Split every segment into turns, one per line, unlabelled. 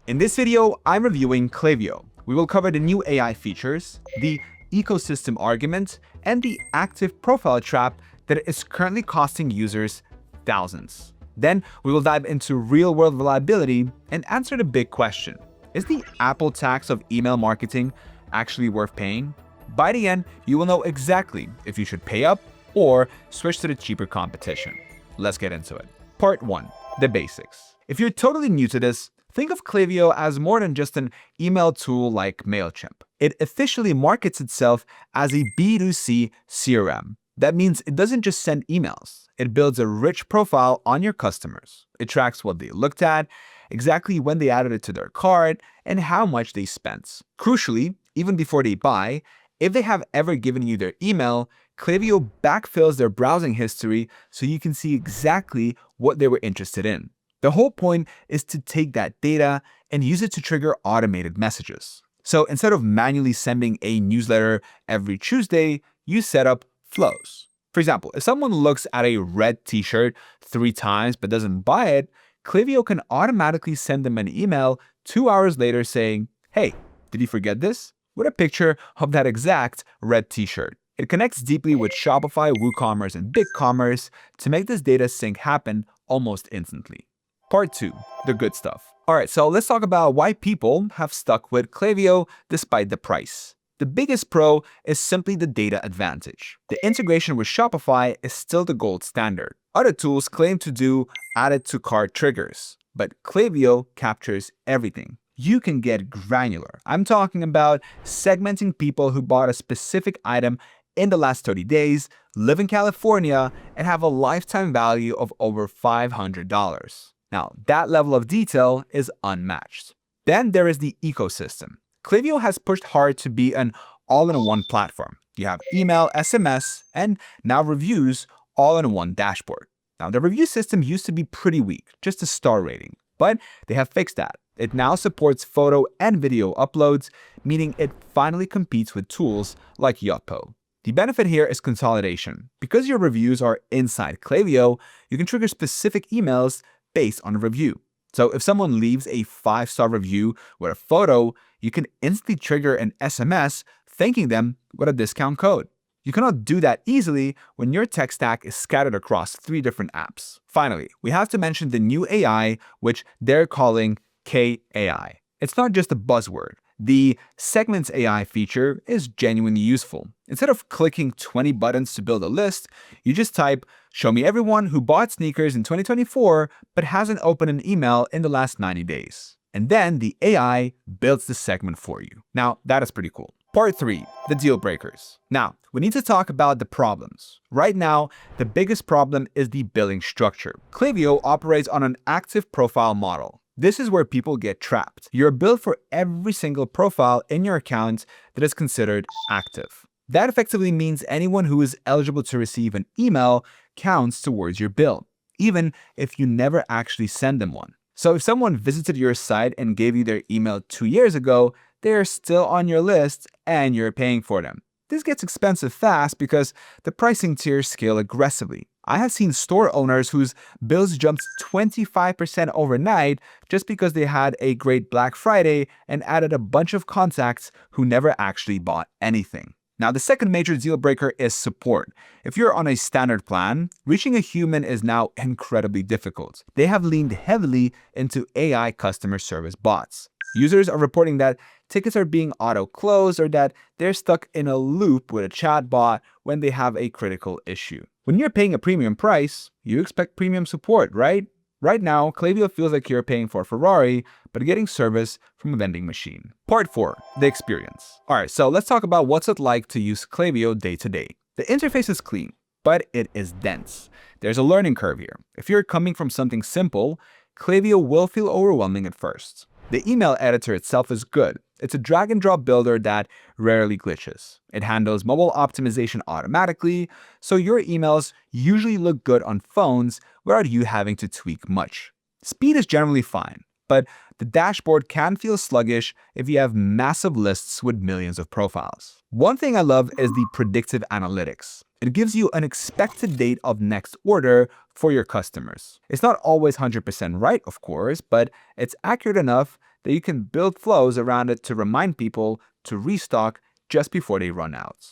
In this video, I'm reviewing Klaviyo. We will cover the new AI features, the ecosystem argument, and the active profile trap that is currently costing users thousands. Then we will dive into real-world reliability and answer the big question: is the Apple tax of email marketing actually worth paying? By the end, you will know exactly if you should pay up or switch to the cheaper competition. Let's get into it. Part 1. The basics. If you're totally new to this, think of Klaviyo as more than just an email tool like MailChimp. It officially markets itself as a B2C CRM. That means it doesn't just send emails. It builds a rich profile on your customers. It tracks what they looked at, exactly when they added it to their cart, and how much they spent. Crucially, even before they buy, if they have ever given you their email, Klaviyo backfills their browsing history so you can see exactly what they were interested in. The whole point is to take that data and use it to trigger automated messages. So instead of manually sending a newsletter every Tuesday, you set up flows. For example, if someone looks at a red t-shirt 3 times but doesn't buy it, Klaviyo can automatically send them an email 2 hours later saying, "Hey, did you forget this?" with a picture of that exact red t-shirt. It connects deeply with Shopify, WooCommerce, and BigCommerce to make this data sync happen almost instantly. Part 2. The good stuff. Alright, so let's talk about why people have stuck with Klaviyo despite the price. The biggest pro is simply the data advantage. The integration with Shopify is still the gold standard. Other tools claim to do added to cart triggers, but Klaviyo captures everything. You can get granular. I'm talking about segmenting people who bought a specific item in the last 30 days, live in California, and have a lifetime value of over $500. Now, that level of detail is unmatched. Then there is the ecosystem. Klaviyo has pushed hard to be an all-in-one platform. You have email, SMS, and now reviews all in one dashboard. Now, the review system used to be pretty weak, just a star rating, but they have fixed that. It now supports photo and video uploads, meaning it finally competes with tools like Yotpo. The benefit here is consolidation. Because your reviews are inside Klaviyo, you can trigger specific emails based on a review. So if someone leaves a 5-star review with a photo, you can instantly trigger an SMS thanking them with a discount code. You cannot do that easily when your tech stack is scattered across 3 different apps. Finally, we have to mention the new AI, which they're calling KAI. It's not just a buzzword. The Segments AI feature is genuinely useful. Instead of clicking 20 buttons to build a list, you just type, "Show me everyone who bought sneakers in 2024 but hasn't opened an email in the last 90 days. And then the AI builds the segment for you. Now, that is pretty cool. Part 3. The deal breakers. Now, we need to talk about the problems. Right now, the biggest problem is the billing structure. Klaviyo operates on an active profile model. This is where people get trapped. You're billed for every single profile in your account that is considered active. That effectively means anyone who is eligible to receive an email counts towards your bill, even if you never actually send them one. So if someone visited your site and gave you their email 2 years ago, they are still on your list and you're paying for them. This gets expensive fast because the pricing tiers scale aggressively. I have seen store owners whose bills jumped 25% overnight just because they had a great Black Friday and added a bunch of contacts who never actually bought anything. Now, the second major deal breaker is support. If you're on a standard plan, reaching a human is now incredibly difficult. They have leaned heavily into AI customer service bots. Users are reporting that tickets are being auto-closed or that they're stuck in a loop with a chatbot when they have a critical issue. When you're paying a premium price, you expect premium support, right? Right now, Klaviyo feels like you're paying for a Ferrari, but getting service from a vending machine. Part 4. The experience. Alright, so let's talk about what's it like to use Klaviyo day to day. The interface is clean, but it is dense. There's a learning curve here. If you're coming from something simple, Klaviyo will feel overwhelming at first. The email editor itself is good. It's a drag and drop builder that rarely glitches. It handles mobile optimization automatically, so your emails usually look good on phones without you having to tweak much. Speed is generally fine, but the dashboard can feel sluggish if you have massive lists with millions of profiles. One thing I love is the predictive analytics. It gives you an expected date of next order for your customers. It's not always 100% right, of course, but it's accurate enough that you can build flows around it to remind people to restock just before they run out.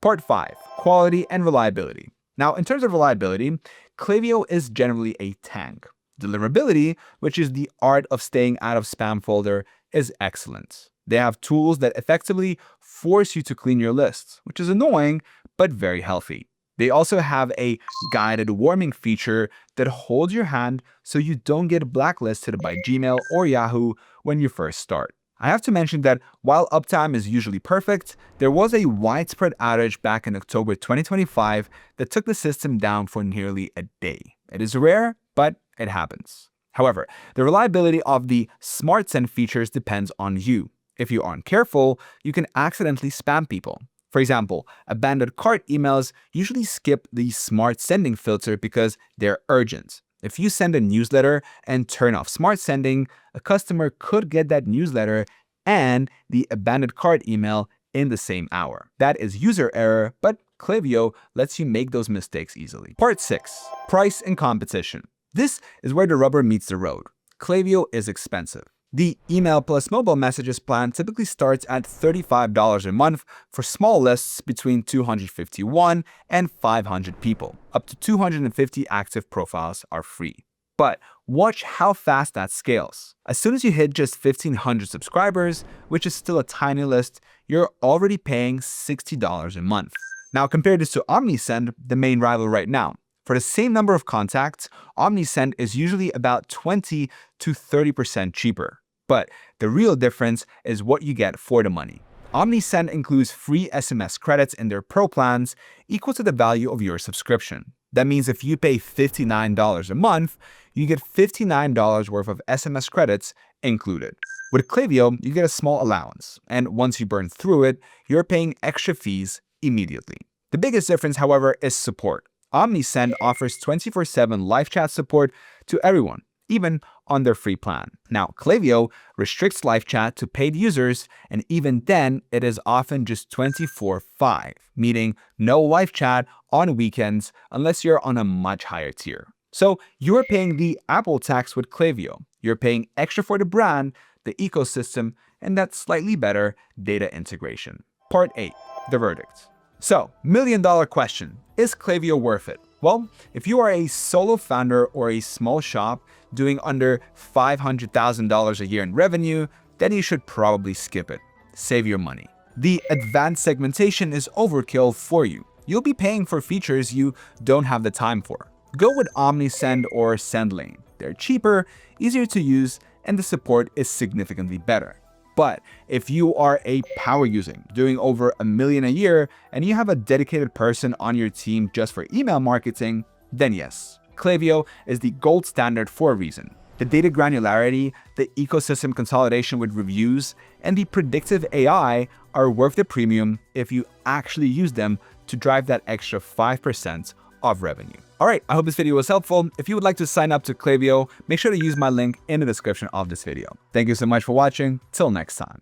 Part 5. Quality and reliability. Now, in terms of reliability, Klaviyo is generally a tank. Deliverability, which is the art of staying out of spam folder, is excellent. They have tools that effectively force you to clean your lists, which is annoying, but very healthy. They also have a guided warming feature that holds your hand so you don't get blacklisted by Gmail or Yahoo when you first start. I have to mention that while uptime is usually perfect, there was a widespread outage back in October 2025 that took the system down for nearly a day. It is rare, but it happens. However, the reliability of the Smart Send features depends on you. If you aren't careful, you can accidentally spam people. For example, abandoned cart emails usually skip the Smart Sending filter because they're urgent. If you send a newsletter and turn off Smart Sending, a customer could get that newsletter and the abandoned cart email in the same hour. That is user error, but Klaviyo lets you make those mistakes easily. Part 6. Price and competition. This is where the rubber meets the road. Klaviyo is expensive. The email plus mobile messages plan typically starts at $35 a month for small lists between 251 and 500 people. Up to 250 active profiles are free. But watch how fast that scales. As soon as you hit just 1,500 subscribers, which is still a tiny list, you're already paying $60 a month. Now compare this to Omnisend, the main rival right now. For the same number of contacts, Omnisend is usually about 20 to 30% cheaper. But the real difference is what you get for the money. Omnisend includes free SMS credits in their Pro plans equal to the value of your subscription. That means if you pay $59 a month, you get $59 worth of SMS credits included. With Klaviyo, you get a small allowance, and once you burn through it, you're paying extra fees immediately. The biggest difference, however, is support. Omnisend offers 24/7 live chat support to everyone, even on their free plan. Now, Klaviyo restricts live chat to paid users, and even then, it is often just 24/5, meaning no live chat on weekends unless you're on a much higher tier. So you're paying the Apple tax with Klaviyo. You're paying extra for the brand, the ecosystem, and that slightly better data integration. Part 8. The verdict. So, million-dollar question, is Klaviyo worth it? Well, if you are a solo founder or a small shop doing under $500,000 a year in revenue, then you should probably skip it. Save your money. The advanced segmentation is overkill for you. You'll be paying for features you don't have the time for. Go with Omnisend or SendLane. They're cheaper, easier to use, and the support is significantly better. But if you are a power user doing over $1 million a year and you have a dedicated person on your team just for email marketing, then yes, Klaviyo is the gold standard for a reason. The data granularity, the ecosystem consolidation with reviews, and the predictive AI are worth the premium if you actually use them to drive that extra 5% of revenue. All right, I hope this video was helpful. If you would like to sign up to Klaviyo, make sure to use my link in the description of this video. Thank you so much for watching. Till next time.